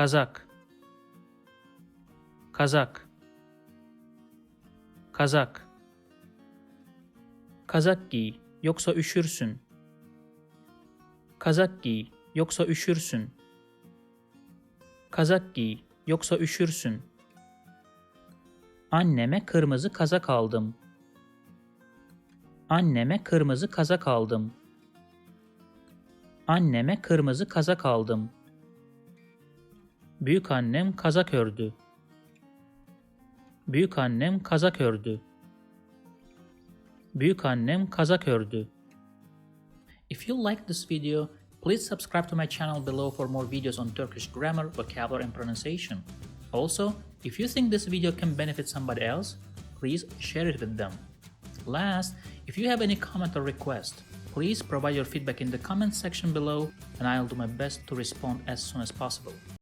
Kazak, Kazak, Kazak. Kazak giy, yoksa üşürsün. Kazak giy, yoksa üşürsün. Kazak giy, yoksa üşürsün. Anneme kırmızı kazak aldım. Anneme kırmızı kazak aldım. Anneme kırmızı kazak aldım. Büyükannem kazak ördü. Büyükannem kazak ördü. Büyükannem kazak ördü. If you like this video, please subscribe to my channel below for more videos on Turkish grammar, vocabulary, and pronunciation. Also, if you think this video can benefit somebody else, please share it with them. Last, if you have any comment or request, please provide your feedback in the comment section below and I'll do my best to respond as soon as possible.